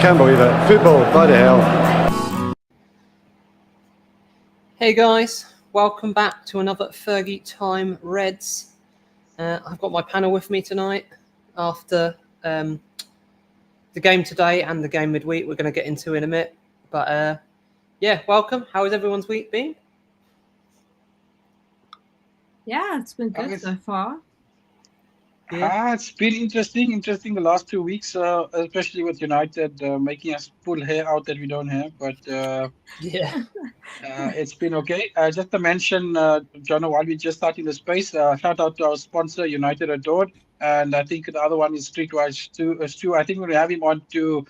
can't believe it. Football, bloody hell. Hey guys, welcome back to another Fergie Time Reds. I've got my panel with me tonight after the game today and the game midweek we're going to get into in a minute. But yeah, welcome. How has everyone's week been? Yeah, it's been good so far. Yeah. It's been interesting the last 2 weeks, especially with United making us pull hair out that we don't have. But Yeah. it's been okay. Just to mention, Jono, while we're just starting the space, shout out to our sponsor, United Adored. And I think the other one is Streetwise Stu. I think we'll have him on to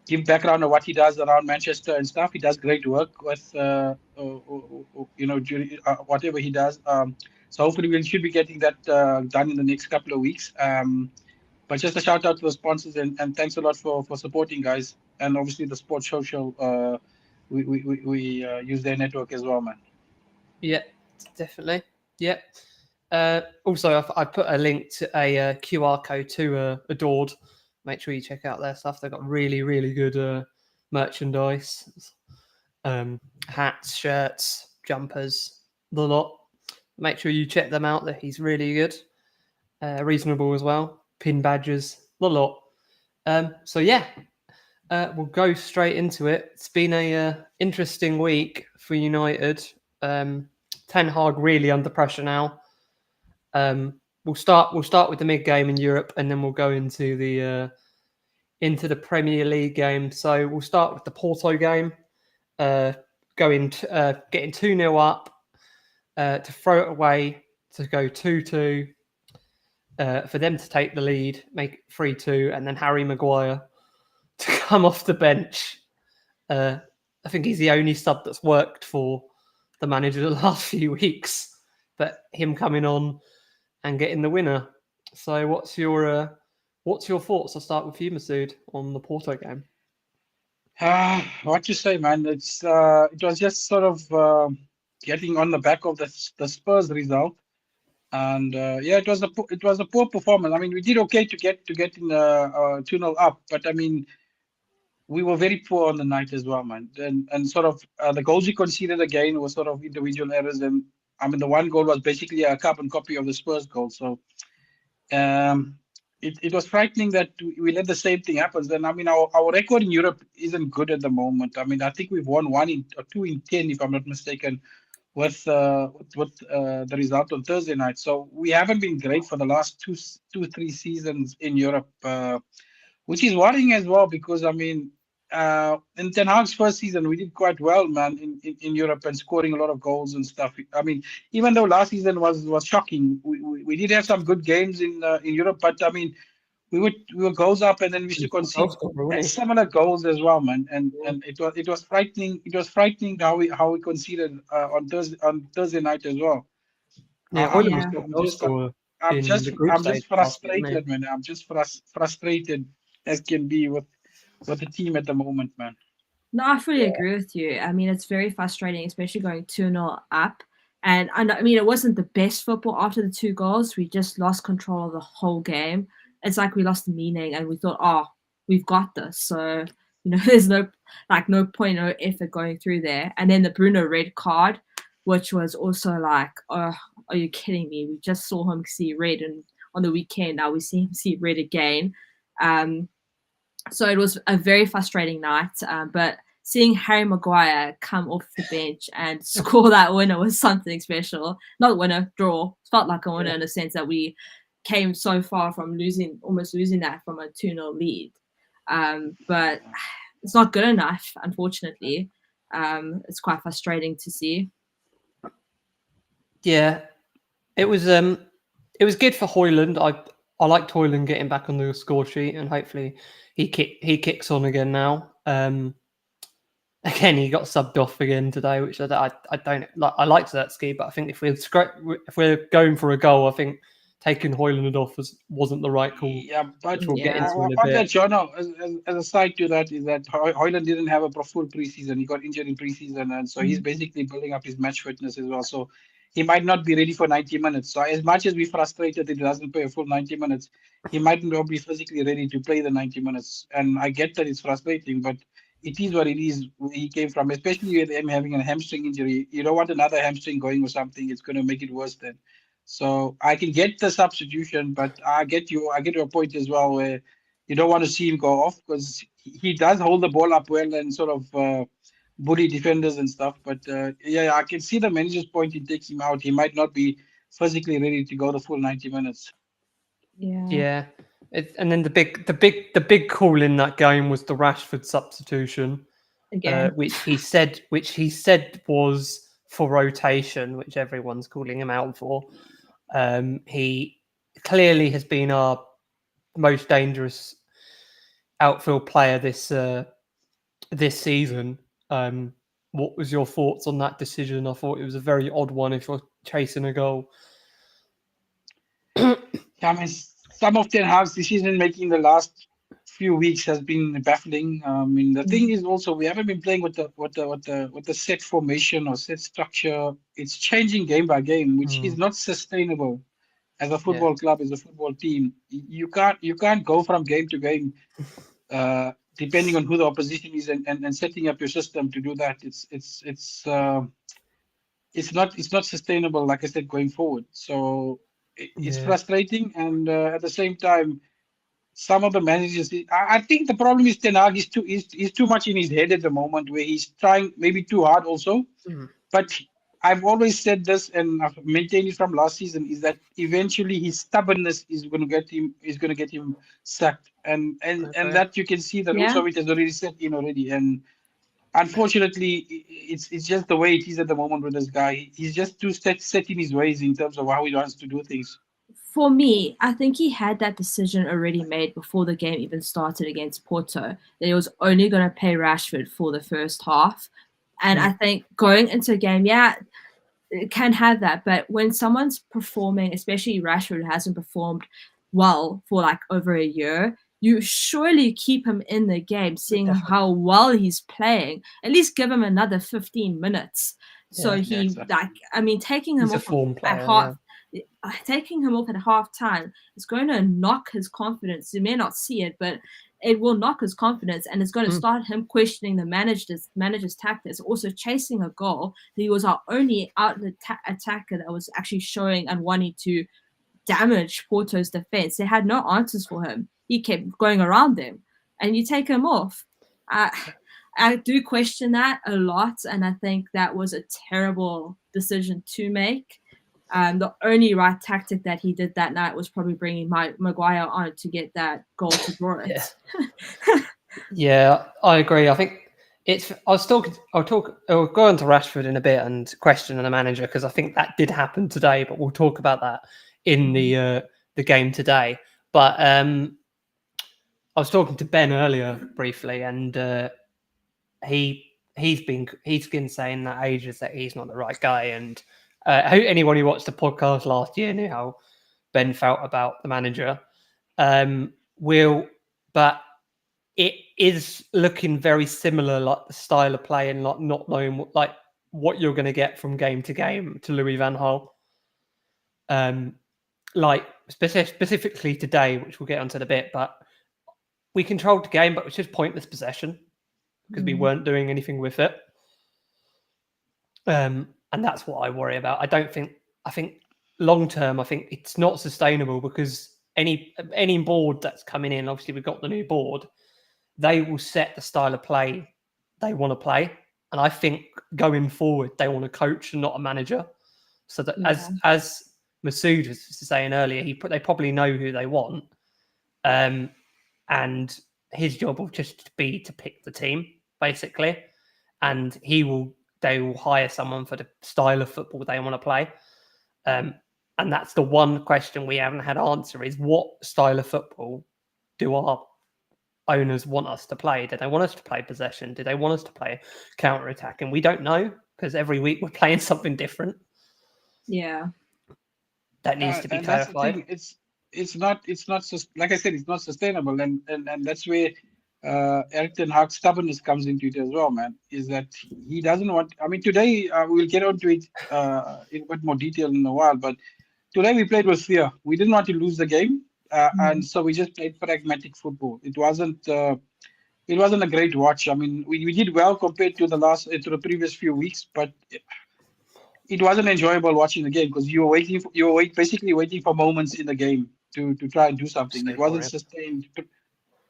give background on what he does around Manchester and stuff. He does great work with, whatever he does. So hopefully we should be getting that done in the next couple of weeks. But just a shout out to the sponsors and thanks a lot for supporting, guys. And obviously the Sports Social, we use their network as well, man. Yeah, definitely. Yeah. Also, I put a link to a QR code to Adored. Make sure you check out their stuff. They've got really, really good merchandise. Hats, shirts, jumpers, the lot. Make sure you check them out. He's really good. Reasonable as well. Pin badges, the lot. So yeah, we'll go straight into it. It's been a interesting week for United. Ten Hag really under pressure now. We'll start with the mid game in Europe, and then we'll go into the Premier League game. So we'll start with the Porto game. Getting 2-0 up, to throw it away, to go 2-2, for them to take the lead, make it 3-2, and then Harry Maguire to come off the bench. I think he's the only sub that's worked for the manager the last few weeks, but him coming on and getting the winner. So what's your thoughts? I'll start with you, Masood, on the Porto game. What you say, man? It was just sort of getting on the back of the Spurs result, and yeah, it was a poor performance. I mean, we did okay to get in 2-0 up, but I mean, we were very poor on the night as well, man. And sort of the goals we conceded again were sort of individual errors, and I mean, the one goal was basically a carbon copy of the Spurs goal. So it was frightening that we let the same thing happen. And I mean, our record in Europe isn't good at the moment. I mean, I think we've won 1 or 2 in 10, if I'm not mistaken, with the result on Thursday night. So we haven't been great for the last 3 seasons in Europe, which is worrying as well, because I mean, in Ten Hag's first season, we did quite well, man, in Europe and scoring a lot of goals and stuff. I mean, even though last season was shocking, we did have some good games in Europe, but I mean, we were goals up and then we used to concede similar goals as well, man. And it was frightening. It was frightening how we conceded on Thursday night as well. I'm just frustrated, man. I'm just frustrated as can be with the team at the moment, man. No, I fully agree with you. I mean, it's very frustrating, especially going 2-0 up. And I mean, it wasn't the best football after the 2 goals. We just lost control of the whole game. It's like we lost the meaning and we thought, oh, we've got this. So, there's no point, no effort going through there. And then the Bruno red card, which was also like, oh, are you kidding me? We just saw him see red, and on the weekend now we see him see red again. So it was a very frustrating night. But seeing Harry Maguire come off the bench and score that winner was something special. Not winner, draw. It felt like a winner in the sense that we came so far from almost losing that from a 2-0 lead. But it's not good enough, unfortunately. It's quite frustrating to see. Yeah, it was good for Højlund. I liked Højlund getting back on the score sheet, and hopefully he kicks on again now. Again, he got subbed off again today, which I don't like. I liked Zertsky, but I think if we're going for a goal, I think taking Højlund off wasn't the right call. Yeah, but we'll get into in a bit. bit. Jono, as a side to that, is that Højlund didn't have a full preseason. He got injured in preseason, and so he's basically building up his match fitness as well. So he might not be ready for 90 minutes. So as much as we're frustrated that he doesn't play a full 90 minutes, he might not be physically ready to play the 90 minutes. And I get that it's frustrating, but it is what it is where he came from, especially with him having a hamstring injury. You don't want another hamstring going or something. It's going to make it worse then. So I can get the substitution, but I get your point as well, where you don't want to see him go off because he does hold the ball up well and sort of bully defenders and stuff. But yeah, I can see the manager's point in taking him out. He might not be physically ready to go the full 90 minutes. Yeah. And then the big call in that game was the Rashford substitution, Again. which he said was for rotation, which everyone's calling him out for. He clearly has been our most dangerous outfield player this season. What was your thoughts on that decision? I thought it was a very odd one if you're chasing a goal. I mean, some of Ten Hag's decision making the last few weeks has been baffling. I mean, the thing is also we haven't been playing with the set formation or set structure. It's changing game by game, which is not sustainable as a football club, as a football team. You can't go from game to game, depending on who the opposition is and setting up your system to do that. It's not sustainable, like I said, going forward. So it's frustrating, and at the same time, some of the managers. I think the problem is Ten Hag is too much in his head at the moment, where he's trying maybe too hard also. But I've always said this, and I've maintained it from last season, is that eventually his stubbornness is going to get him sacked, and that you can see the roots of it has already set in already, and. Unfortunately, it's just the way it is at the moment with this guy. He's just too set in his ways in terms of how he wants to do things. For me, I think he had that decision already made before the game even started against Porto, that he was only going to play Rashford for the first half. And I think going into a game, it can have that. But when someone's performing, especially Rashford, who hasn't performed well for like over a year, you surely keep him in the game, seeing how well he's playing. At least give him another 15 minutes. So taking him off at half. Taking him off at half time is going to knock his confidence. You may not see it, but it will knock his confidence, and it's going to start him questioning the manager's tactics. Also, chasing a goal. He was our only outlet attacker that was actually showing and wanting to damage Porto's defense. They had no answers for him. He kept going around them, and you take him off. I do question that a lot, and I think that was a terrible decision to make. The only right tactic that he did that night was probably bringing Maguire on to get that goal to draw it. Yeah, I agree. I think I'll go on to Rashford in a bit and question the manager, because I think that did happen today, but we'll talk about that in the game today. But I was talking to Ben earlier briefly, and he's been saying that ages that he's not the right guy, and anyone who watched the podcast last year knew how Ben felt about the manager. But it is looking very similar, like the style of play and like not knowing what you're going to get from game to game to Louis van Gaal. Like specifically today, which we'll get onto in a bit, but we controlled the game, but it was just pointless possession because we weren't doing anything with it. And that's what I worry about. I think long term, I think it's not sustainable, because any board that's coming in, obviously we've got the new board, they will set the style of play they want to play. And I think going forward, they want a coach and not a manager. So that as Masood was saying earlier, they probably know who they want. And his job will just be to pick the team, basically. And they will hire someone for the style of football they want to play. And that's the one question we haven't had answer, is what style of football do our owners want us to play? Do they want us to play possession? Do they want us to play counter-attack? And we don't know, because every week we're playing something different. Yeah. That needs to be clarified. It's not like I said, it's not sustainable. And that's where Erik ten Hag's stubbornness comes into it as well, man. Is that he doesn't want? I mean, today we'll get onto it in a bit more detail in a while, but today we played with fear. We didn't want to lose the game, and so we just played pragmatic football. It wasn't. It wasn't a great watch. I mean, we did well compared to the previous few weeks, but it wasn't enjoyable watching the game because basically waiting for moments in the game to try and do something. It wasn't sustained.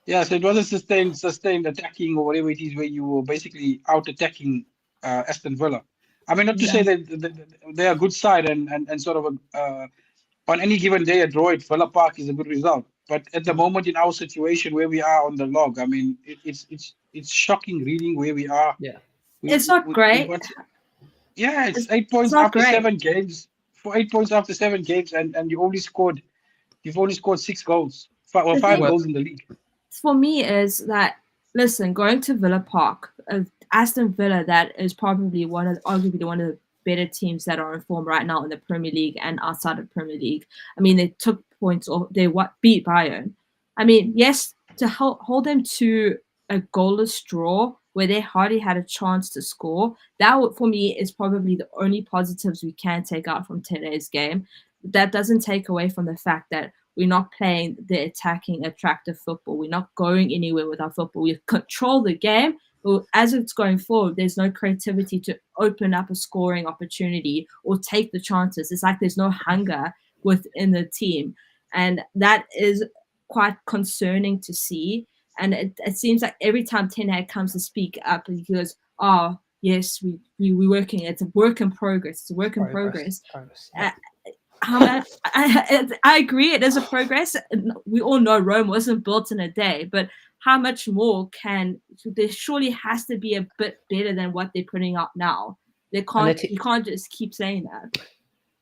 Yeah, so it wasn't sustained attacking or whatever it is where you were basically out attacking Aston Villa. I mean, not to say that they're a good side and sort of on any given day a draw at Villa Park is a good result. But at the moment in our situation where we are on the log, I mean, it's shocking reading where we are. Yeah, it's not great. It's 8 points after great. 7 games. For 8 points after 7 games, and you've only scored 6 goals. 5 goals in the league. For me, is that listen, going to Villa Park, Aston Villa, that is probably arguably one of the better teams that are in form right now in the Premier League and outside of Premier League. I mean, they took points or they beat Bayern. I mean, yes, to hold them to a goalless draw where they hardly had a chance to score, that for me is probably the only positives we can take out from today's game. That doesn't take away from the fact that we're not playing the attacking, attractive football. We're not going anywhere with our football. We control the game. As it's going forward, there's no creativity to open up a scoring opportunity or take the chances. It's like there's no hunger within the team. And that is quite concerning to see. And it seems like every time Ten Hag comes to speak up, he goes, oh, yes, we're working. It's a work in progress. It's a work in progress. I agree, it is a progress. We all know Rome wasn't built in a day, but how much more there surely has to be a bit better than what they're putting up now. You can't just keep saying that.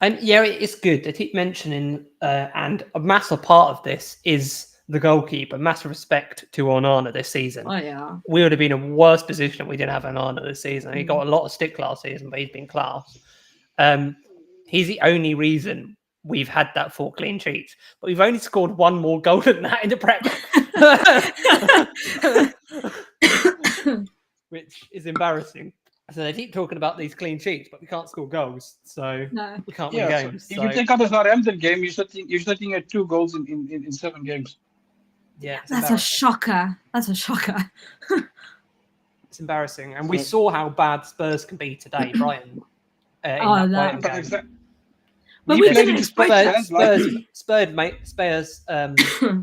And yeah, it's good. They keep mentioning, and a massive part of this is the goalkeeper. Massive respect to Onana this season. Oh yeah, we would have been in a worse position if we didn't have Onana this season. He got a lot of stick last season, but he's been class. He's the only reason we've had that 4 clean sheets, but we've only scored 1 more goal than that in the Prem, which is embarrassing. So they keep talking about these clean sheets, but we can't score goals, so we can't win games. So if you take out the Southampton game, you're sitting at 2 goals in 7 games. Yeah, that's a shocker. That's a shocker. It's embarrassing, and we saw how bad Spurs can be today, Brighton. But we didn't Spurs.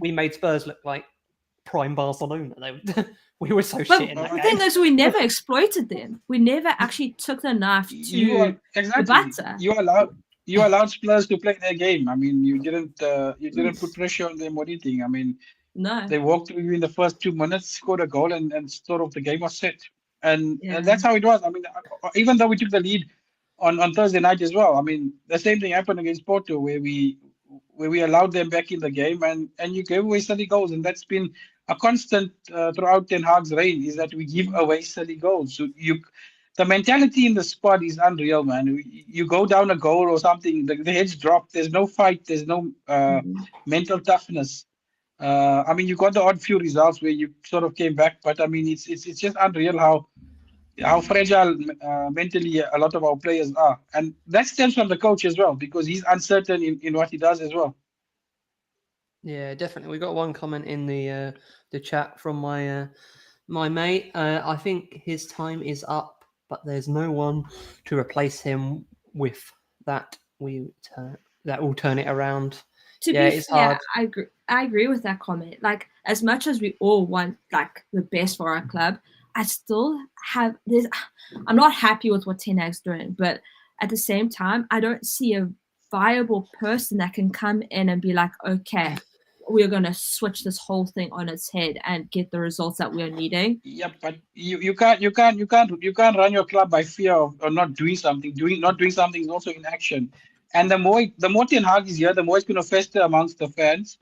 We made Spurs look like prime Barcelona. We were so shit in that game. The thing is, we never exploited them. We never actually took the knife to the batter. You allowed Spurs to play their game. I mean, you didn't put pressure on them or anything. I mean, no. They walked through you in the first 2 minutes, scored a goal, and sort of the game was set. And that's how it was. I mean, even though we took the lead on Thursday night as well, I mean, the same thing happened against Porto where we allowed them back in the game and you gave away silly goals. And that's been a constant throughout Ten Hag's reign, is that we give away silly goals. So the mentality in the squad is unreal, man. You go down a goal or something, the heads drop. There's no fight. There's no mental toughness. I mean, you got the odd few results where you sort of came back, but I mean, it's just unreal how fragile mentally a lot of our players are, and that stems from the coach as well because he's uncertain in what he does as well. Yeah, definitely. We got one comment in the chat from my mate. I think his time is up, but there's no one to replace him with that. That will turn it around. It's hard. I agree with that comment. Like, as much as we all want like the best for our club, I still have this. I'm not happy with what Ten Hag's doing, but at the same time, I don't see a viable person that can come in and be like, okay, we're gonna switch this whole thing on its head and get the results that we're needing. Yeah, but you can't run your club by fear of not doing something. Not doing something is also inaction. And the more Ten Hag is here, the more it's going to fester amongst the fans.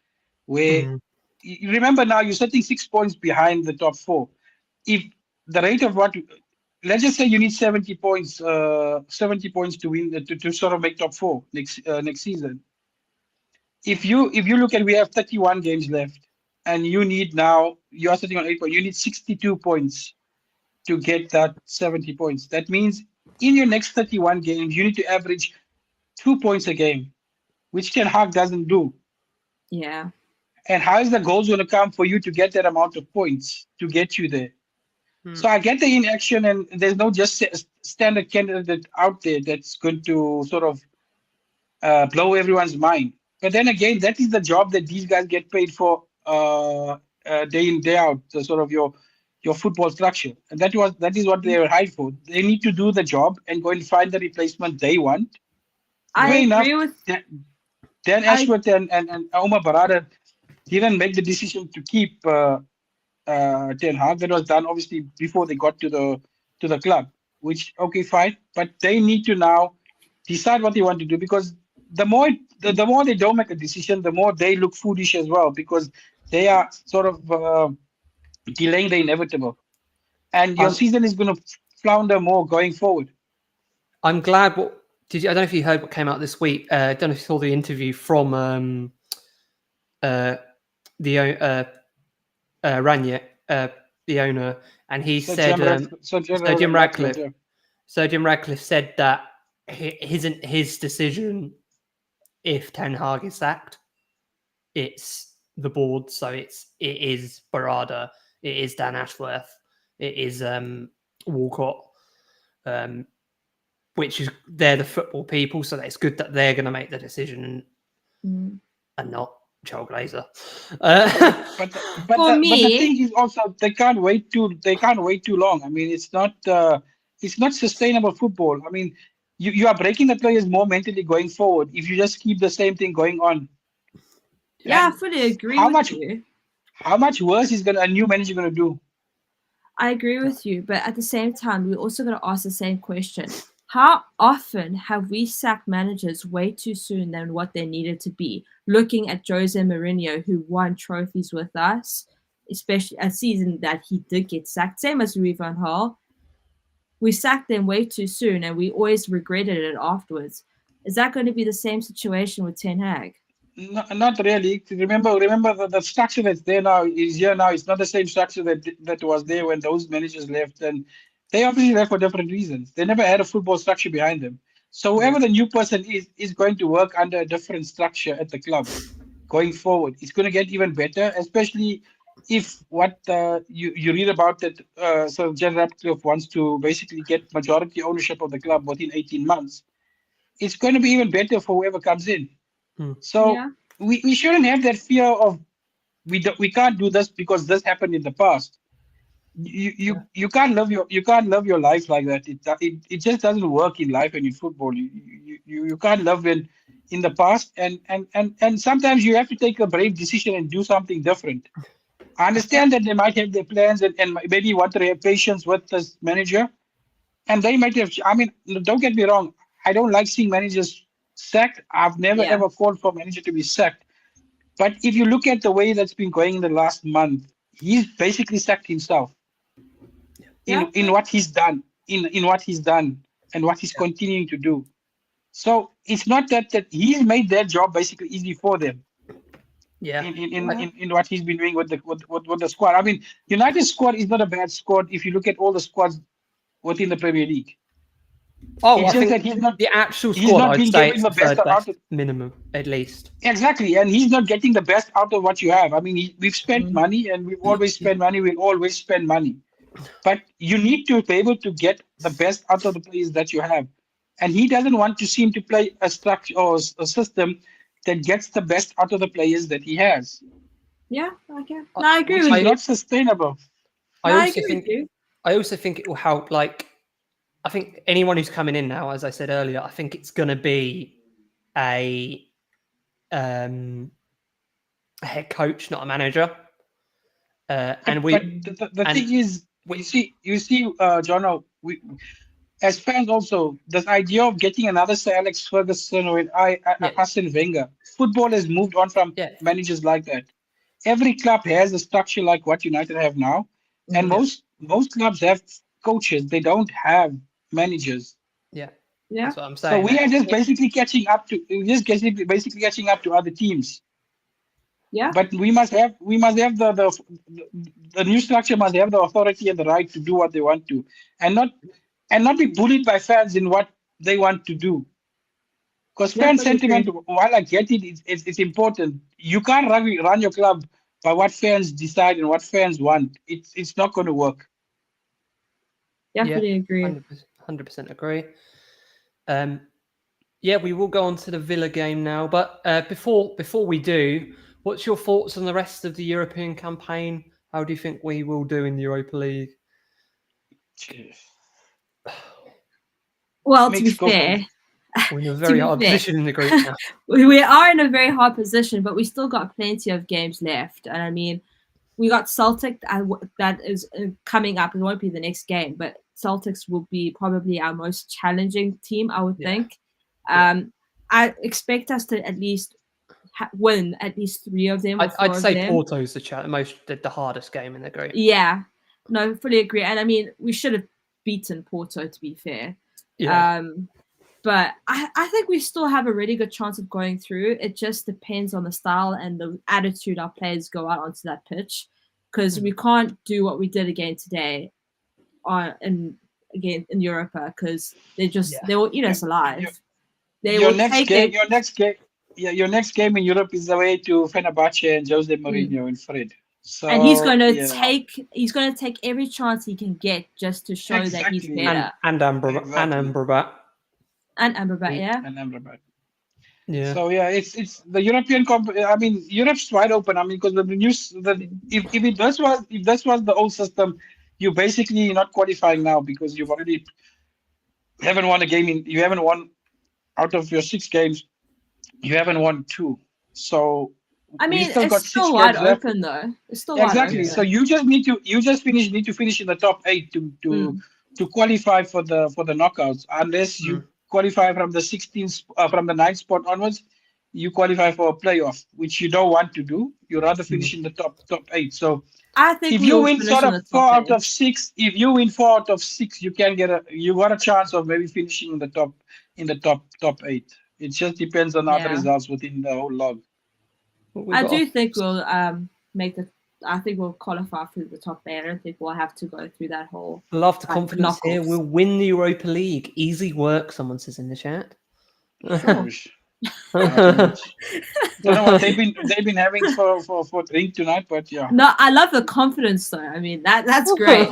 Where you remember now, you're sitting 6 points behind the top 4. If the rate of let's just say you need 70 points to win to sort of make top 4 next season. If you look at, we have 31 games left, and you are sitting on 8 points. You need 62 points to get that 70 points. That means in your next 31 games, you need to average 2 points a game, which Ten Hag doesn't do. Yeah. And how is the goals going to come for you to get that amount of points to get you there? So I get the inaction, and there's no just standard candidate out there that's going to sort of blow everyone's mind. But then again, that is the job that these guys get paid for day in, day out, the sort of your football structure. And that is what they were hired for. They need to do the job and go and find the replacement they want. I Fair agree enough. with Dan Ashworth and Omar Barada didn't make the decision to keep Ten Hag. That was done obviously before they got to the club, which okay, fine. But they need to now decide what they want to do, because the more they don't make a decision, the more they look foolish as well, because they are sort of delaying the inevitable, and your season is going to flounder more going forward. I'm glad. I don't know if you heard what came out this week. I don't know if you saw the interview from Ranier, the owner, and he said Jim Ratcliffe. Yeah. So Jim Ratcliffe said that his decision, if Ten Hag is sacked, it's the board. So it is Barada, it is Dan Ashworth, it is Walcott, which is they're the football people. So it's good that they're going to make the decision and not Joel Glazer. But the thing is also they can't wait too long. I mean, it's not sustainable football. I mean, you are breaking the players more mentally going forward if you just keep the same thing going on. Yeah, I fully agree with you. How much worse is a new manager going to do? I agree with you, but at the same time, we're also going to ask the same question. How often have we sacked managers way too soon than what they needed to be? Looking at Jose Mourinho, who won trophies with us, especially a season that he did get sacked, same as Louis van Gaal. We sacked them way too soon, and we always regretted it afterwards. Is that going to be the same situation with Ten Hag? No, not really. Remember the structure that's there now is here now. It's not the same structure that was there when those managers left, and they obviously left for different reasons. They never had a football structure behind them. So whoever the new person is going to work under a different structure at the club going forward. It's going to get even better, especially if what you read about that Sir Jan Ratcliffe wants to basically get majority ownership of the club within 18 months. It's going to be even better for whoever comes in. So we shouldn't have that fear of we can't do this because this happened in the past. You can't live your life like that. It just doesn't work in life and in football. You can't live in the past, and sometimes you have to take a brave decision and do something different. I understand that they might have their plans and maybe want to have patience with this manager, and they might have. I mean, don't get me wrong. I don't like seeing managers sacked. I've never ever called for a manager to be sacked. But if you look at the way that's been going in the last month, he's basically sacked himself in what he's done, in what he's done and what he's continuing to do. So it's not that he's made their job basically easy for them. Yeah. In what he's been doing with the squad. I mean, United's squad is not a bad squad if you look at all the squads within the Premier League. Oh, I think that he's not the actual squad. I'd say it's the best minimum, at least. Exactly, and he's not getting the best out of what you have. I mean, we've spent money, and we've always spent money. We'll always spend money, but you need to be able to get the best out of the players that you have. And he doesn't want to seem to play a structure or a system that gets the best out of the players that he has. Yeah, okay. No, I agree with you. It's not sustainable. I also think it will help. Like, I think anyone who's coming in now, as I said earlier, I think it's going to be a head coach, not a manager. The thing is, you see, Jono, as fans also, this idea of getting another Sir Alex Ferguson or Arsene Wenger, football has moved on from managers like that. Every club has a structure like what United have now, and most clubs have coaches. They don't have managers. Yeah, that's what I'm saying. So we are just basically catching up to other teams. Yeah. But we must have the new structure must have the authority and the right to do what they want to, and not be bullied by fans in what they want to do. Because Yeah, fan fully sentiment, agree. while I get it, it's important. You can't run your club by what fans decide and what fans want. It's not going to work. Yeah, Definitely agree. 100% agree. Yeah, we will go on to the Villa game now, but before we do, what's your thoughts on the rest of the European campaign? How do you think we will do in the Europa League? Well, to be Mexico. fair, We're in a to very be hard fair, position in the group now. we are in a very hard position, but we still got plenty of games left. And I mean, we got Celtic that is coming up. It won't be the next game, but Celtics will be probably our most challenging team, I would Yeah. think. Yeah. I expect us to at least win at least 3 of them. Or 4 I'd of say them. Porto's the hardest game in the group. Yeah, no, fully agree. And I mean, we should have beaten Porto, to be fair. Yeah. But I think we still have a really good chance of going through. It just depends on the style and the attitude our players go out onto that pitch, because we can't do what we did again today in Europa, because they will eat us alive. They Your will next take game, it. your next game in Europe is away to Fenerbahce and Jose Mm. Mourinho in Fred. So And he's going to yeah. take every chance he can get just to show that he's Exactly. better. And Amrabat. And Amrabat, yeah. And Amrabat. Yeah. So yeah, it's the European I mean, Europe's wide open. I mean, because if this was the old system, you basically not qualifying now because you've already haven't won a game you haven't won out of your 6 games, you haven't won 2. So I we mean, still got it's 6 still wide games left. open though. It's still wide Exactly. open. So you just need to finish in the top 8 to qualify for the knockouts. Unless you qualify from the 16th from the 9th spot onwards, you qualify for a playoff, which you don't want to do. You rather finish in the top 8. So I think if we you will win finish sort in of the 4 top out 8. of 6, if you win 4 out of 6, you got a chance of maybe finishing in the top 8. It just depends on other Yeah. results within the whole log. I do think we'll I think we'll qualify for the top 8. I don't think we'll have to go through that whole. Love the confidence here. knockouts. We'll win the Europa League. Easy work, someone says in the chat. Sure. Don't know what they've been having for drink tonight, but yeah. No, I love the confidence though. I mean that's great.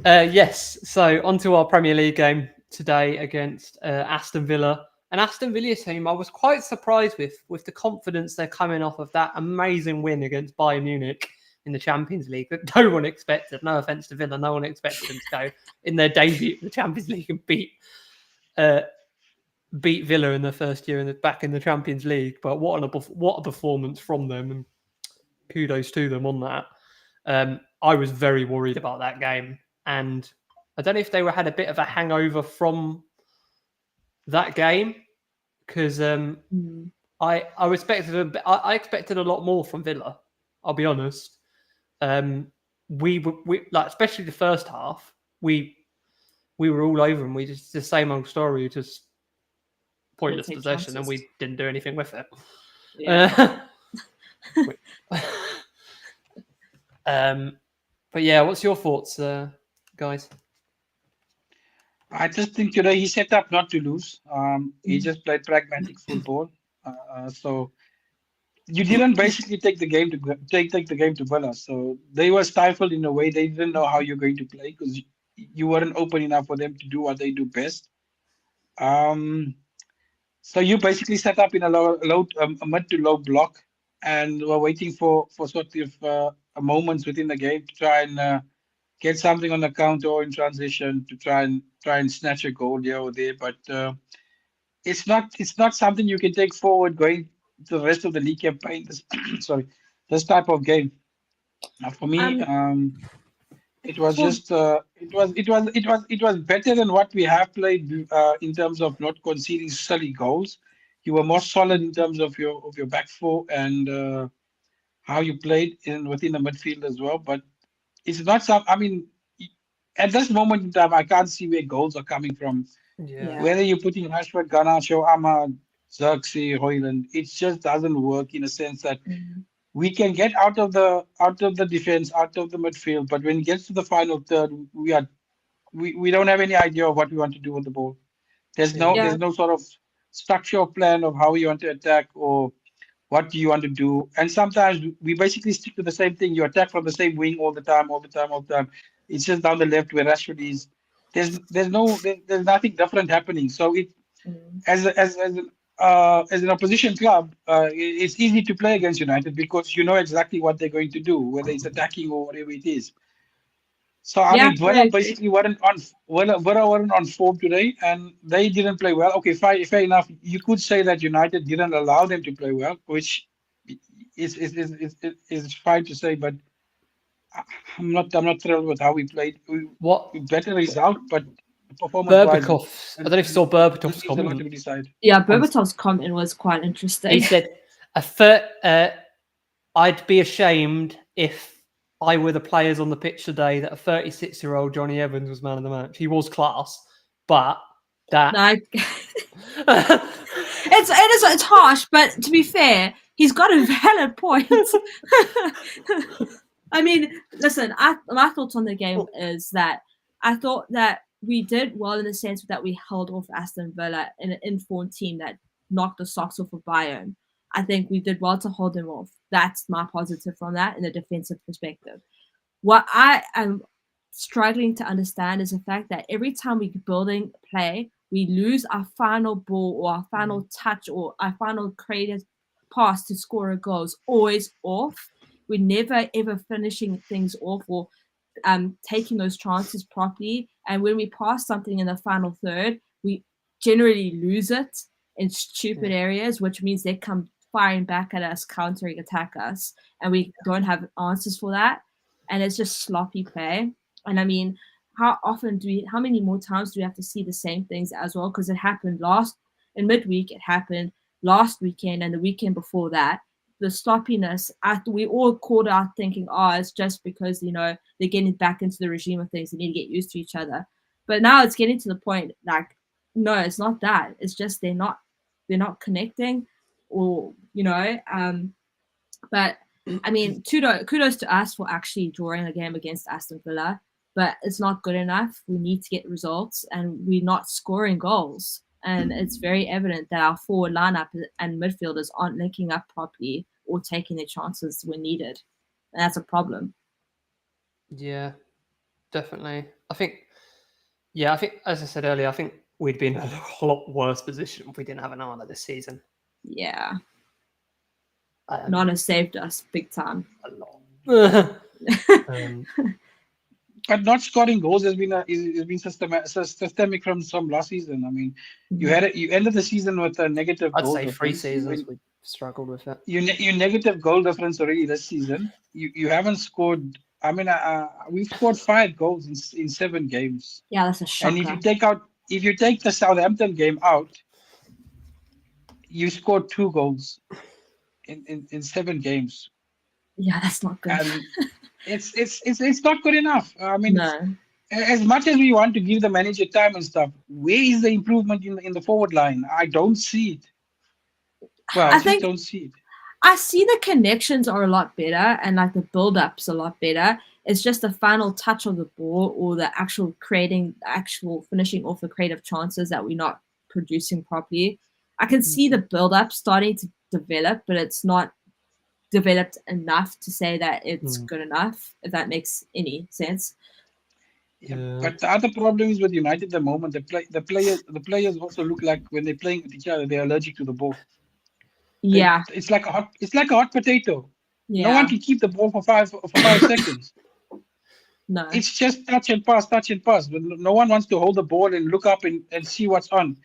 Yes. So onto our Premier League game today against Aston Villa. An Aston Villa team I was quite surprised with the confidence they're coming off of that amazing win against Bayern Munich in the Champions League that no one expected. No offense to Villa, no one expected them to go in their debut in the Champions League and beat Villa in their first year back in the Champions League. But what a performance from them, and kudos to them on that. I was very worried about that game, and I don't know if they had a bit of a hangover from that game, because I expected a lot more from Villa. I'll be honest. We like, especially the first half, we were all over them. We just the same old story, just pointless possession, and we didn't do anything with it. Yeah. But yeah, what's your thoughts, guys? I just think today he set up not to lose. He just played pragmatic football. So you didn't basically take the game to Villa. So they were stifled in a way. They didn't know how you're going to play because you weren't open enough for them to do what they do best. So you basically set up in a mid to low block, and were waiting for sort of moments within the game to try and get something on the counter or in transition to try and snatch a goal here or there. But it's not something you can take forward going to the rest of the league campaign. This type of game. Now for me, it was just it was better than what we have played in terms of not conceding silly goals. You were more solid in terms of your back four and how you played within the midfield as well. But it's not some. I mean, at this moment in time, I can't see where goals are coming from. Yeah. Whether you're putting Rashford, Garnacho, Ama, Xerxes, Hoyland. It just doesn't work in a sense that we can get out of the defense, out of the midfield, but when it gets to the final third, we don't have any idea of what we want to do with the ball. There's no Yeah. Yeah. there's no sort of structure or plan of how you want to attack or what do you want to do. And sometimes we basically stick to the same thing. You attack from the same wing all the time. It's just down the left where Rashford is. There's nothing different happening. So it as an opposition club, it's easy to play against United because you know exactly what they're going to do, whether it's attacking or whatever it is. So I Yeah, mean, Villa very basically Villa weren't on form today, and they didn't play well. Okay, fair enough. You could say that United didn't allow them to play well, which is fine to say, but I'm not thrilled with how we played. What Better result, but performance-wise, Berbatov? I don't know if you saw Berbatov's there's a lot comment. to be decided. Yeah, Berbatov's comment was quite interesting. He said, "I'd be ashamed if I were the players on the pitch today that a 36-year-old Johnny Evans was man of the match. He was class, but that." Like, it's harsh, but to be fair, he's got a valid point. I mean, listen, my thoughts on the game is that I thought that we did well in the sense that we held off Aston Villa, in an informed team that knocked the socks off of Bayern. I think we did well to hold them off. That's my positive from that in a defensive perspective. What I am struggling to understand is the fact that every time we building play, we lose our final ball or our final touch or our final creative pass to score a goal is always off. We're never ever finishing things off or taking those chances properly. And when we pass something in the final third, we generally lose it in stupid areas, which means they come firing back at us, countering attack us, and we don't have answers for that. And it's just sloppy play. And I mean, how many more times do we have to see the same things as well? Because it happened in midweek, it happened last weekend and the weekend before that. The sloppiness, we all called out thinking, it's just because, they're getting back into the regime of things. They need to get used to each other. But now it's getting to the point, like, no, it's not that. It's just they're not connecting or, but I mean, kudos to us for actually drawing a game against Aston Villa, but it's not good enough. We need to get results and we're not scoring goals. And it's very evident that our forward lineup and midfielders aren't linking up properly or taking their chances when needed. And that's a problem. Yeah, definitely. I think, as I said earlier, I think we'd be in a lot worse position if we didn't have an Arnold this season. Yeah. Nana saved us big time. A lot. But not scoring goals has been systemic from last season. I mean, you ended the season with a negative. I'd goal say difference. 3 seasons we struggled with it. You negative goal difference already this season. You haven't scored. I mean, we've scored 5 goals in 7 games. Yeah, that's a shocker. And if you take the Southampton game out, you scored 2 goals in 7 games. Yeah, that's not good. And it's not good enough. I mean, no. As much as we want to give the manager time and stuff, where is the improvement in the forward line? I don't see it. Well, I just don't see it. I see the connections are a lot better and like the build-up's a lot better. It's just the final touch of the ball or the actual finishing off the creative chances that we're not producing properly. I can see the build-up starting to develop, but it's not developed enough to say that it's good enough, if that makes any sense. Yeah. But the other problem is with United at the moment, the players also look like when they're playing with each other, they're allergic to the ball. Yeah. It's like a hot potato. Yeah. No one can keep the ball for 5 seconds. No. It's just touch and pass. But no one wants to hold the ball and look up and see what's on.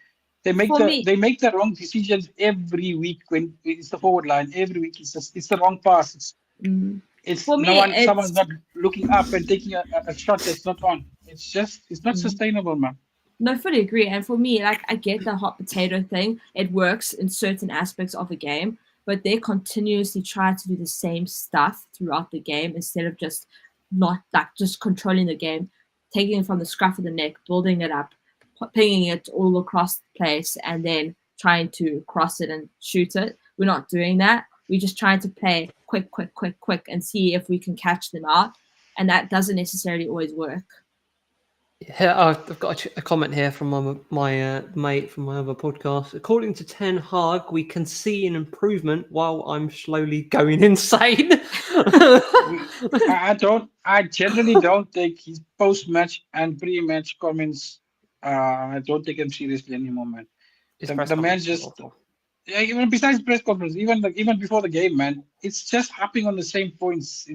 They make the wrong decisions every week when it's the forward line. Every week it's the wrong pass. Someone's not looking up and taking a shot that's not on. It's not sustainable, man. No, fully agree. And for me, like, I get the hot potato thing. It works in certain aspects of a game, but they continuously try to do the same stuff throughout the game instead of just controlling the game, taking it from the scruff of the neck, building it up, pinging it all across the place, and then trying to cross it and shoot it. We're not doing that. We're just trying to play quick, and see if we can catch them out. And that doesn't necessarily always work. Yeah, I've got a comment here from my mate from my other podcast. According to Ten Hag, we can see an improvement while I'm slowly going insane. I generally don't take his post-match and pre-match comments. I don't take them seriously anymore, man. The man just, yeah, even besides press conference, even before the game, man, it's just harping on the same points.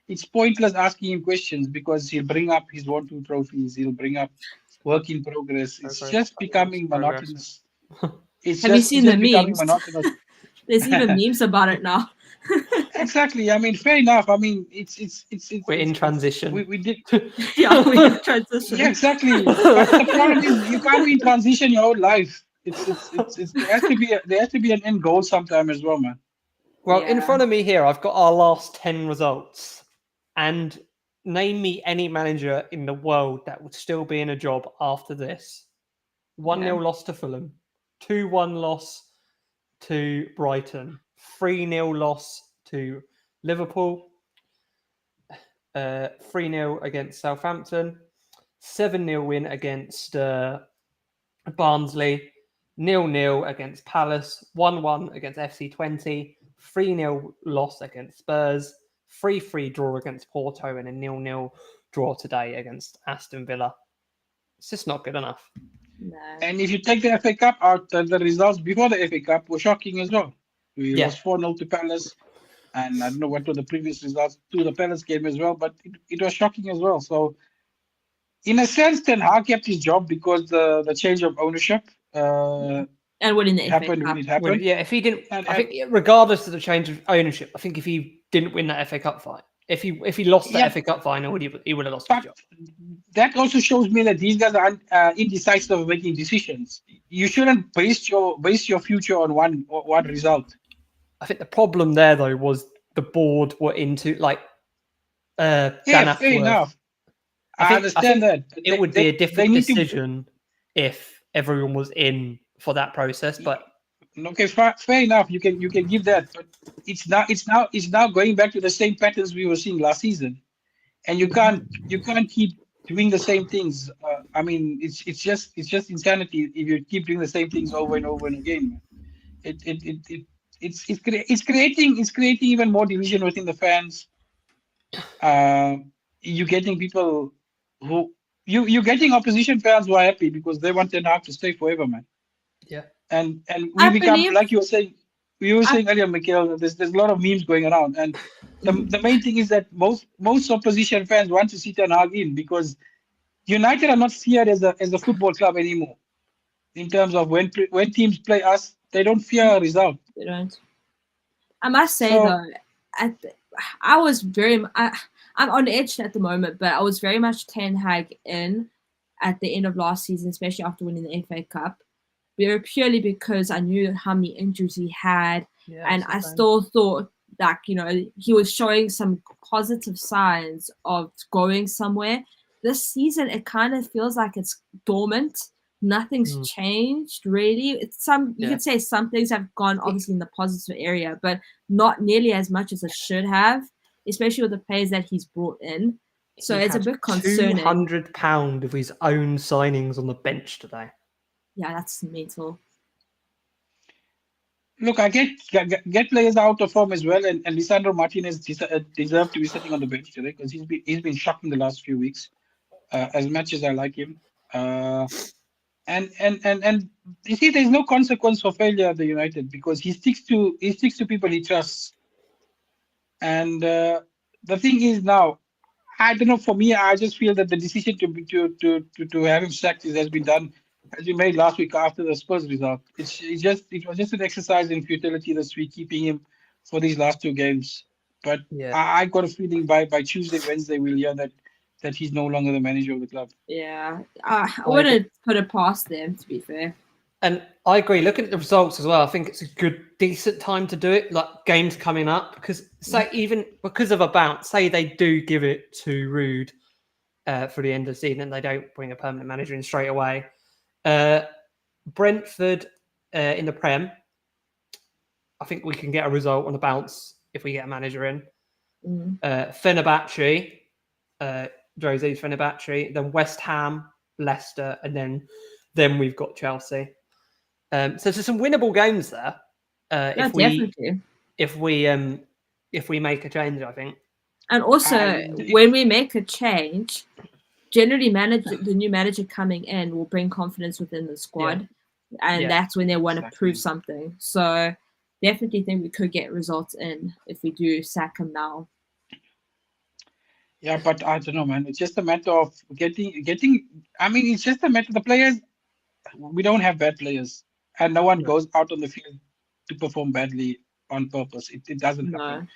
It's pointless asking him questions because he'll bring up his 1-2 trophies. He'll bring up work in progress. It's just becoming monotonous. Have you seen the memes? There's even memes about it now. Exactly. I mean, fair enough. I mean, it's we're in transition. We did. Yeah, we're in transition. Yeah, exactly. But the problem is, you can't be in transition your whole life. There has to be an end goal sometime as well, man. Well, in front of me here, I've got our last 10 results. And name me any manager in the world that would still be in a job after this. 1-0 loss to Fulham, 2-1 loss to Brighton, 3-0 loss to Liverpool, 3-0 against Southampton, 7-0 win against Barnsley, 0-0 against Palace, 1-1 against FC20, 3-0 loss against Spurs, 3-3 draw against Porto, and a 0-0 draw today against Aston Villa. It's just not good enough. No. And if you take the FA Cup out, the results before the FA Cup were shocking as well. We lost 4-0 to Palace, and I don't know what were the previous results to the Palace game as well, but it was shocking as well. So, in a sense, Ten Hag kept his job because the change of ownership and winning the happened FA Cup. when it happened. Yeah, if he didn't, I think regardless of the change of ownership, I think if he didn't win that FA Cup fight, if he lost that FA Cup final, he would have lost his job. That also shows me that these guys are indecisive of making decisions. You shouldn't base your future on one result. I think the problem there though was the board were into Dan fair enough. I understand that. It would be a different decision if everyone was in for that process, but okay, fair enough. You can give that, but it's now going back to the same patterns we were seeing last season, and you can't keep doing the same things. I mean, it's just insanity if you keep doing the same things over and over and again. It's creating even more division within the fans. You're getting people who you're getting opposition fans who are happy because they want Ten Hag to stay forever, man. Yeah. And we become, like you were saying earlier, Mikhail, there's a lot of memes going around, and the main thing is that most opposition fans want to see Ten Hag in because United are not feared as a football club anymore. In terms of when teams play us, they don't fear a result. They don't. I must say though, I was very. I'm on edge at the moment, but I was very much Ten Hag in at the end of last season, especially after winning the FA Cup. Purely because I knew how many injuries he had, and I still thought that he was showing some positive signs of going somewhere. This season, it kind of feels like it's dormant. Nothing's changed really. It's you could say some things have gone obviously in the positive area, but not nearly as much as it should have, especially with the players that he's brought in. So it's a bit concerning. £200 of his own signings on the bench today. Yeah, that's mental. Look, I get players out of form as well, and Lisandro Martinez deserved to be sitting on the bench today because he's been shocking the last few weeks. As much as I like him, and you see, there's no consequence for failure at the United because he sticks to people he trusts. And the thing is now, I don't know. For me, I just feel that the decision to have him sacked has been made last week after the Spurs result. It was just an exercise in futility this week, keeping him for these last two games. But I got a feeling by Tuesday, Wednesday, we'll hear that he's no longer the manager of the club. Yeah, I wouldn't put it past them, to be fair. And I agree. Looking at the results as well, I think it's a decent time to do it. Like games coming up, because even because of a bounce, say they do give it to Rude for the end of the season, and they don't bring a permanent manager in straight away. Brentford, in the Prem, I think we can get a result on a bounce if we get a manager in. Fenerbahce, Jose's Fenerbahce, then West Ham, Leicester, and then we've got Chelsea. So there's some winnable games there. Definitely. If we make a change, I think. And also, when we make a change, generally the new manager coming in will bring confidence within the squad, and that's when they want to prove something. So definitely think we could get results in if we do sack him now. Yeah, but I don't know, man. It's just a matter of getting. I mean, it's just a matter. The players, we don't have bad players, and no one goes out on the field to perform badly on purpose. It doesn't happen.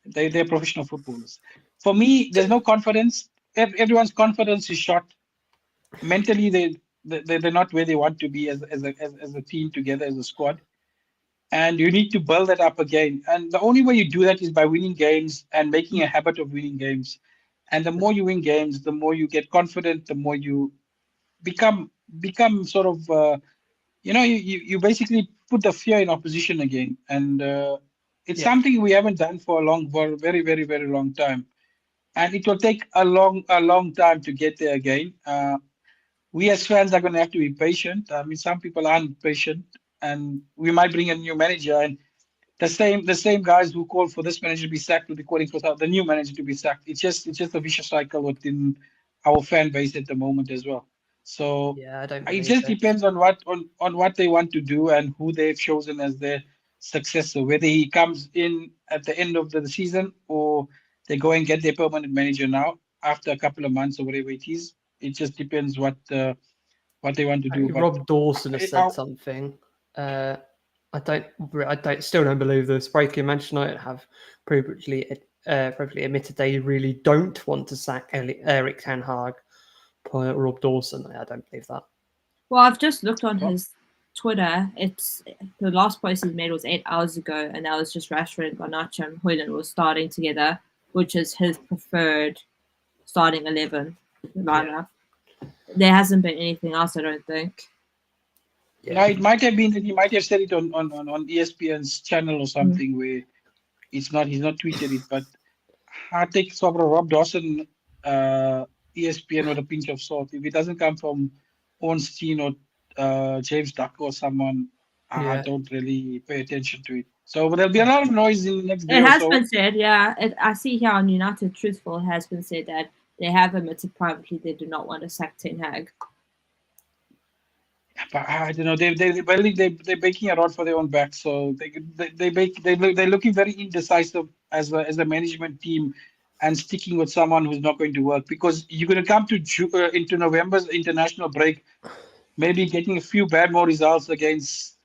They're professional footballers. For me, there's no confidence. Everyone's confidence is shot. Mentally, they're not where they want to be as a team together, as a squad. And you need to build that up again. And the only way you do that is by winning games and making a habit of winning games. And the more you win games, the more you get confident, the more you become sort of, you basically put the fear in opposition again. And it's something we haven't done for a very, very, very long time. And it will take a long time to get there again. We as fans are going to have to be patient. I mean, some people aren't patient, and we might bring a new manager, and the same guys who call for this manager to be sacked will be calling for the new manager to be sacked. It's just a vicious cycle within our fan base at the moment as well. So it just depends on what they want to do and who they've chosen as their successor, whether he comes in at the end of the season or they go and get their permanent manager now after a couple of months or whatever it is. It just depends what they want to do. Rob Dawson has said something. I still don't believe this. Breaking Manchester United have privately admitted they really don't want to sack Eric Ten Hag. Rob Dawson, I don't believe that. Well, I've just looked on his Twitter. It's the last post he made was 8 hours ago, and that was just Rashford, Garnacho, and Højlund were starting together, which is his preferred starting 11 lineup. There hasn't been anything else, I don't think. Yeah, it might have been that he might have said it on ESPN's channel or something where he's not tweeted it, but I take sort of Rob Dawson, ESPN with a pinch of salt. If it doesn't come from Ornstein or James Ducker or someone, I don't really pay attention to it. So there'll be a lot of noise in the next day. It has been said, I see here on United Truthful, it has been said that they have admitted privately they do not want to sack Ten Hag. But I don't know. They're making a rod for their own back. So they're looking very indecisive as a management team and sticking with someone who's not going to work, because you're going to come to into November's international break, maybe getting a few bad more results against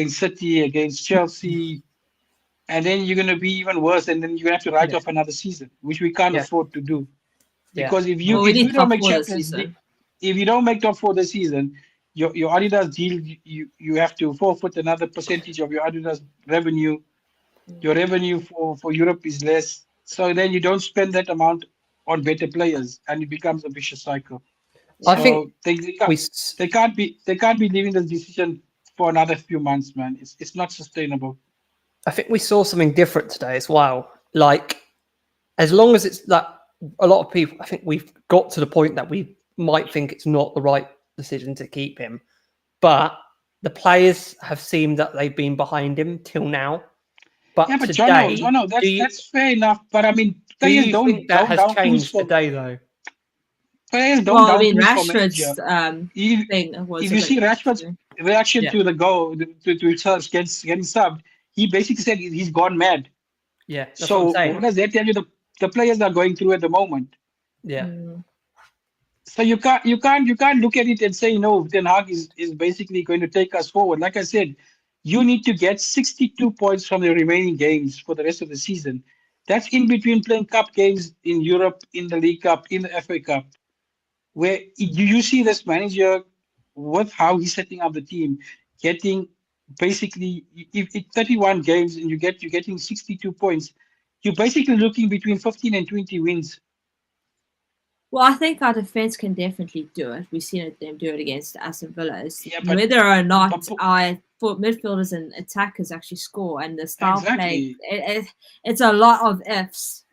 City, against Chelsea, and then you're going to be even worse, and then you're going to have to write off another season, which we can't afford to do. Because if you don't make Champions League, if you don't make top 4 this season, your Adidas deal, you have to forfeit another percentage of your Adidas revenue. Your revenue for Europe is less, so then you don't spend that amount on better players, and it becomes a vicious cycle. I think they can't be leaving this decision for another few months, man. It's not sustainable. I think we saw something different today as well. Like, as long as it's like a lot of people, I think we've got to the point that we might think it's not the right decision to keep him, but the players have seemed that they've been behind him till now. But yeah, but today, Jono, that's fair enough. But I mean, players think that has changed today, though. Players don't. Well, I mean, Rashford's thing was. If you see Rashford's reaction to the goal to himself getting subbed, he basically said he's gone mad. Yeah. So what does that tell you? The players are going through at the moment. Yeah. So you can't look at it and say, no, Ten Hag is basically going to take us forward. Like I said, you need to get 62 points from the remaining games for the rest of the season. That's in between playing cup games in Europe, in the League Cup, in the FA Cup, where you see this manager with how he's setting up the team, getting basically 31 games and you're getting 62 points. You're basically looking between 15 and 20 wins. Well, I think our defense can definitely do it. We've seen them do it against Aston Villa. Yeah, but Whether or not but- our midfielders and attackers actually score and the style play, exactly. it's a lot of ifs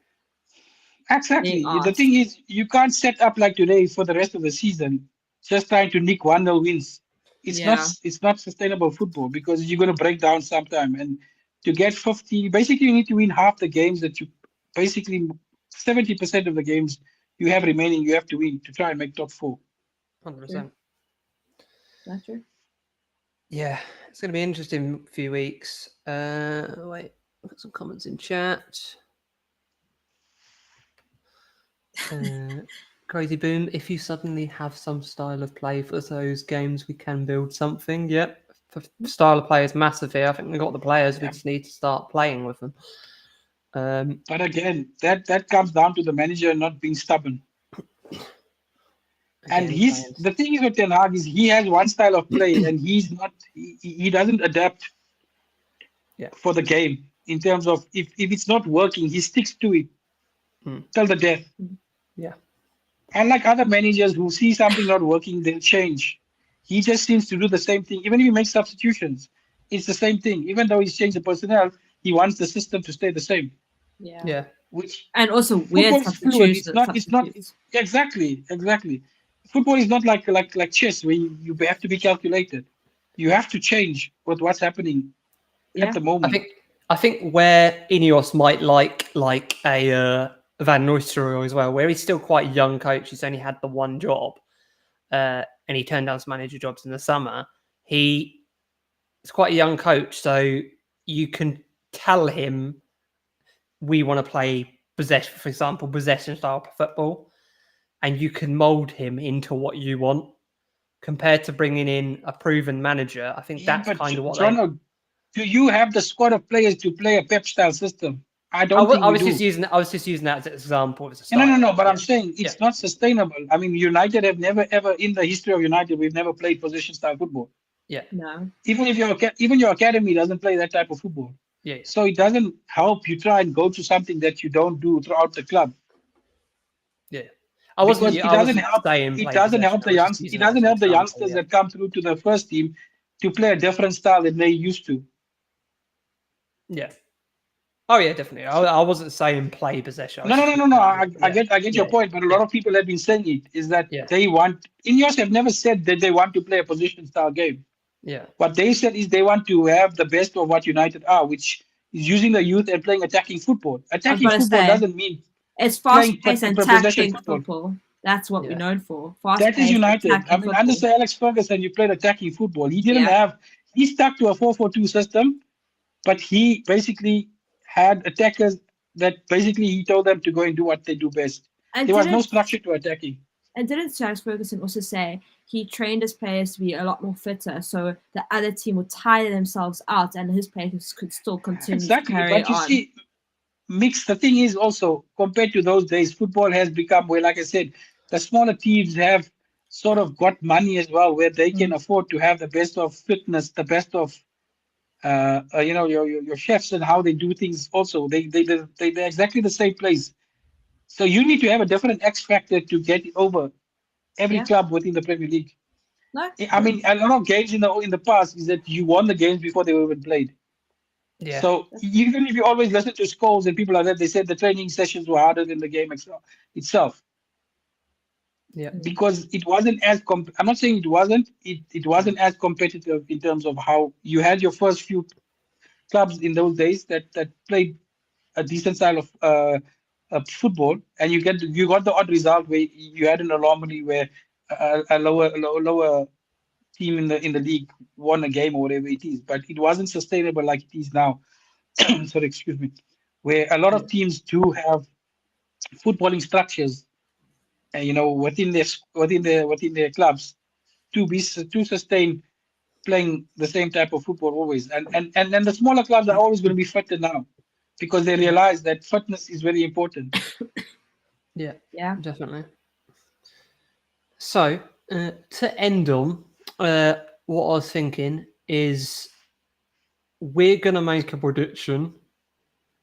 being Exactly. The asked. thing is, you can't set up like today for the rest of the season, just trying to nick 1-0 wins. Yeah. It's not sustainable football because you're going to break down sometime. And to get 50, basically you need to win half the games that you basically 70% of the games you have remaining. You have to win to try and make top 4. 100%. That's true. Yeah, it's going to be an interesting few weeks. Wait, I've got some comments in chat. Crazy Boom, if you suddenly have some style of play for those games, we can build something. Yep. Style of play is massive here. I think we've got the players. We just need to start playing with them. But again, that comes down to the manager not being stubborn. And the thing is with Ten Hag is he has one style of play and he doesn't adapt for the game in terms of if it's not working, he sticks to it till the death. Yeah. Unlike other managers who see something not working, they'll change. He just seems to do the same thing. Even if he makes substitutions, it's the same thing. Even though he's changed the personnel, he wants the system to stay the same. Yeah. Which and also weird substitutions. substitutions. It's not exactly. Football is not like chess where you have to be calculated. You have to change with what's happening at the moment. I think where Ineos might like a Van Nistelrooy as well, where he's still quite a young coach. He's only had the one job, and he turned down some manager jobs in the summer. He's quite a young coach, so you can tell him we want to play possession, for example, possession style football, and you can mold him into what you want. Compared to bringing in a proven manager, I think that's kind of what do you have the squad of players to play a Pep style system? I was just using that as an example. As a no. But I'm saying it's not sustainable. I mean, United have never ever in the history of United we've never played position style football. Yeah. No. Even if your academy doesn't play that type of football. Yeah. So it doesn't help you try and go to something that you don't do throughout the club. Yeah. It doesn't help the youngsters that come through to the first team to play a different style than they used to. Yeah. Oh yeah, definitely. I wasn't saying play possession. No. I get your point, but a lot of people have been saying it is that they want. Ineos have never said that they want to play a position style game. Yeah. What they said is they want to have the best of what United are, which is using the youth and playing attacking football. Attacking football doesn't mean it's fast-paced and attacking football. That's what we're known for. That is United. I mean, under Sir Alex Ferguson, you played attacking football. He didn't have. He stuck to a 4-4-2 system, but he basically had attackers that basically he told them to go and do what they do best. And there was no structure to attacking. And didn't Sir Alex Ferguson also say he trained his players to be a lot more fitter, so the other team would tire themselves out, and his players could still continue to carry on. But you see, the thing is also compared to those days, football has become where, like I said, the smaller teams have sort of got money as well, where they can afford to have the best of fitness, the best of your chefs and how they do things. Also, they're exactly the same place. So you need to have a different X factor to get over every club within the Premier League. I mean, a lot of games in the past is that you won the games before they were even played. Yeah. So even if you always listen to Scholes and people like that, they said the training sessions were harder than the game itself. Yeah. Because it wasn't as I'm not saying it wasn't. It wasn't as competitive in terms of how you had your first few clubs in those days that played a decent style of football, and you got the odd result where you had an anomaly where a lower team in the league won a game or whatever it is, but it wasn't sustainable like it is now. Sorry, excuse me. Where a lot of teams do have footballing structures, within their clubs to sustain playing the same type of football always. And the smaller clubs are always going to be fitter now because they realize that fitness is very important. Yeah, definitely. So to end on, what I was thinking is we're gonna make a prediction.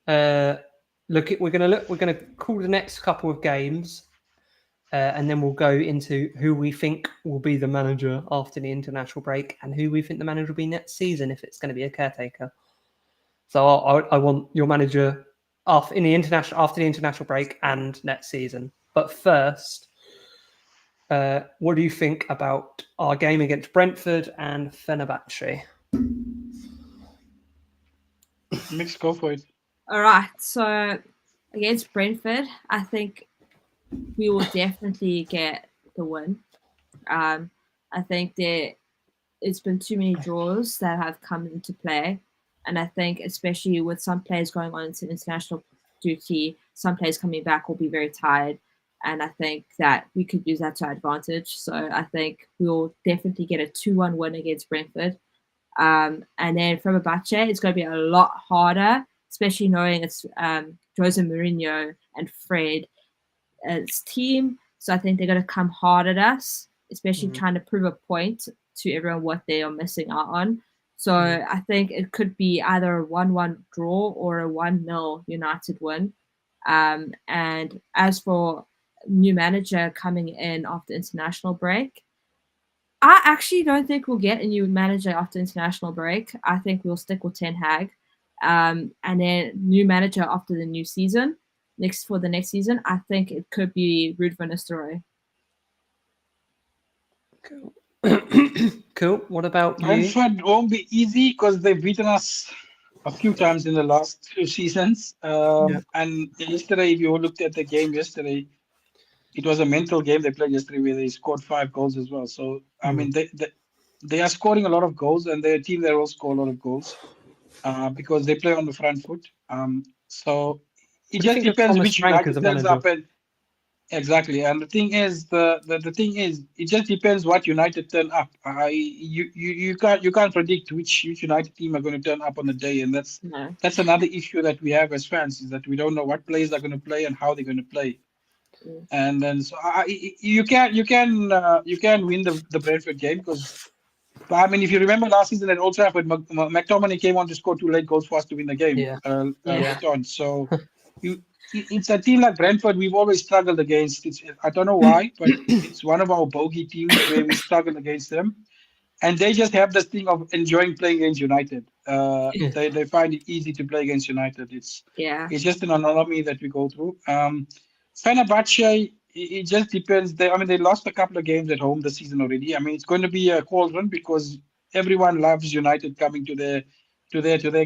We're gonna call the next couple of games, and then we'll go into who we think will be the manager after the international break and who we think the manager will be next season if it's going to be a caretaker. So I want your manager after the international break and next season. But first, what do you think about our game against Brentford and Fenerbahce? Mix, go for it. All right. So against Brentford, I think we will definitely get the win. I think it's been too many draws that have come into play. And I think especially with some players going on into international duty, some players coming back will be very tired. And I think that we could use that to our advantage. So I think we'll definitely get a 2-1 win against Brentford. And then from Fenerbahce, it's going to be a lot harder, especially knowing it's Jose Mourinho and Fred as team. So I think they're going to come hard at us, especially trying to prove a point to everyone what they are missing out on. So I think it could be either a 1-1 draw or a 1-0 United win. And as for new manager coming in after international break, I actually don't think we'll get a new manager after international break. I think we'll stick with Ten Hag. And then new manager after the new season. For the next season, I think it could be Ruud van Nistelrooy. Cool. Cool. What about you? Brentford won't be easy because they've beaten us a few times in the last 2 seasons. And yesterday, if you looked at the game yesterday, it was a mental game they played yesterday where they scored 5 goals as well. So, I mean, they are scoring a lot of goals, and they're a team that will score a lot of goals because they play on the front foot. So it just depends which United turns up and exactly. And the thing is, the thing is, it just depends what United turn up. You can't predict which United team are going to turn up on the day, and that's another issue that we have as fans, is that we don't know what players are going to play and how they're going to play. And then so you can win the Brentford game because. But I mean, if you remember last season at Old Trafford, McTominay came on to score 2 late goals for us to win the game. So it's a team like Brentford we've always struggled against. I don't know why, but it's one of our bogey teams where we struggle against them. And they just have this thing of enjoying playing against United. They find it easy to play against United. It's just an anomaly that we go through. Fenerbahce, it just depends. They lost a couple of games at home this season already. I mean, it's going to be a cauldron because everyone loves United coming to their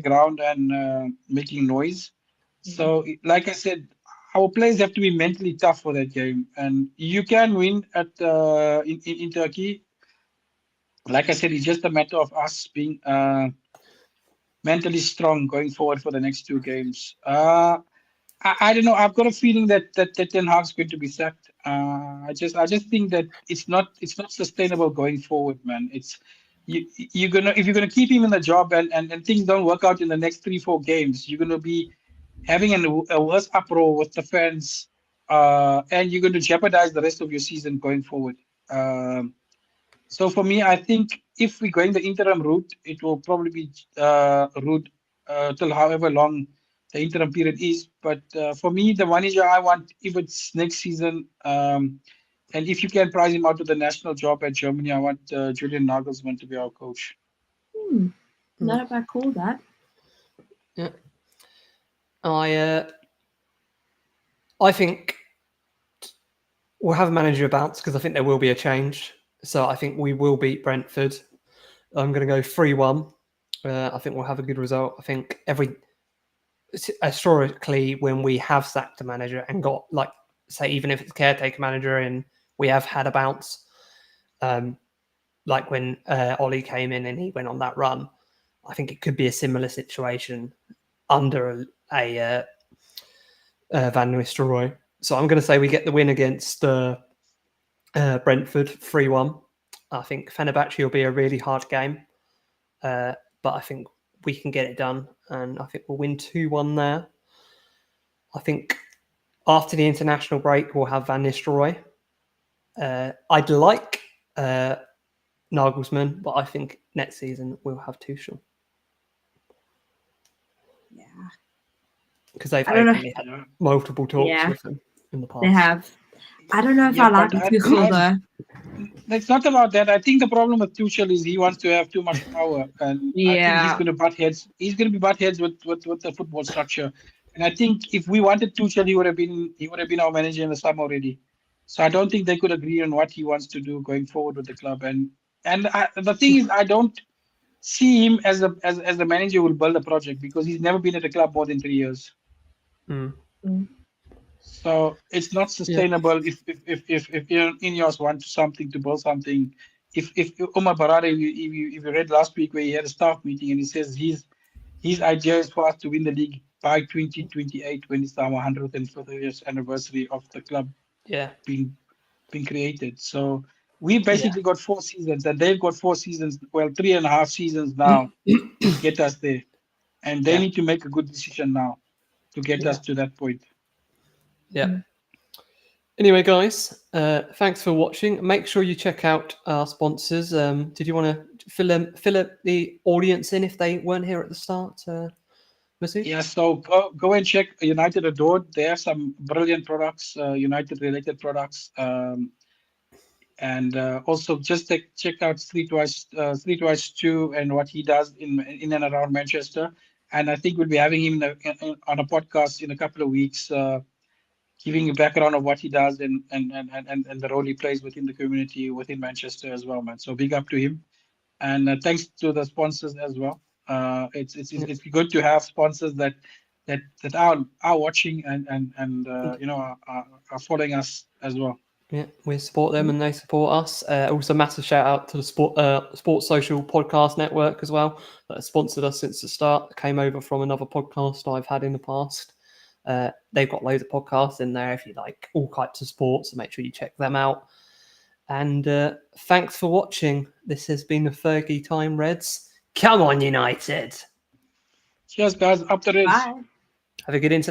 ground and making noise. So, like I said, our players have to be mentally tough for that game, and you can win at in Turkey. Like I said, it's just a matter of us being mentally strong going forward for the next 2 games. I don't know. I've got a feeling that Ten Hag's going to be sacked. I just think that it's not sustainable going forward, man. If you're gonna keep him in the job and things don't work out in the next 3-4 games, you're gonna be having a worse uproar with the fans, and you're going to jeopardize the rest of your season going forward. So for me, I think if we're going the interim route, it will probably be route till however long the interim period is. But for me, the manager I want, if it's next season, and if you can prize him out to the national job at Germany, I want Julian Nagelsmann to be our coach. Not a bad call, that. Yeah. I think we'll have a manager bounce because I think there will be a change. So I think we will beat Brentford. I'm going to go 3-1. I think we'll have a good result. I think historically, when we have sacked a manager and got, like, say, even if it's caretaker manager and we have had a bounce, like when Ollie came in and he went on that run, I think it could be a similar situation under a Van Nistelrooy. So I'm going to say we get the win against Brentford 3-1. I think Fenerbahce will be a really hard game, but I think we can get it done, and I think we'll win 2-1 there. I think after the international break, we'll have Van Nistelrooy. I'd like Nagelsmann, but I think next season we'll have Tuchel. Yeah. Because they've openly had multiple talks with him in the past. They have. I don't know if Yeah, I like but Tuchel though. it's not about that. I think the problem with Tuchel is he wants to have too much power, and I think he's Yeah. going to butt heads. He's going to be butt heads with the football structure. And I think if we wanted Tuchel, he would have been our manager in the summer already. So I don't think they could agree on what he wants to do going forward with the club. And the thing is, I don't see him as a manager who will build a project because he's never been at a club more than 3 years. Mm. Mm. So it's not sustainable if Ineos want something to build something. If Omar Barada, if you read last week where he had a staff meeting and he says his idea is for us to win the league by 2028 when it's our 150th anniversary of the club Yeah. being created. So we Yeah. basically got 4 seasons and they've got 4 seasons, well, 3.5 seasons now to get us there. And they Yeah. need to make a good decision now to get Yeah. us to that point. Yeah. Anyway, guys, thanks for watching. Make sure you check out our sponsors. Did you want to fill up the audience in if they weren't here at the start, Masood? Yeah, so go and check United Adored. They have some brilliant products, United related products. And also just check out Streetwise 2 and what he does in and around Manchester. And I think we'll be having him on a podcast in a couple of weeks, giving a background of what he does and the role he plays within the community within Manchester as well, man. So big up to him. And thanks to the sponsors as well. It's good to have sponsors that are watching and are following us as well. Yeah, we support them and they support us. Also, massive shout out to the Sports Social Podcast Network as well that has sponsored us since the start. Came over from another podcast I've had in the past. They've got loads of podcasts in there if you like all types of sports, so make sure you check them out. And thanks for watching. This has been the Fergie Time Reds. Come on, United! Cheers, guys. Up the Reds. Bye. Have a good internet.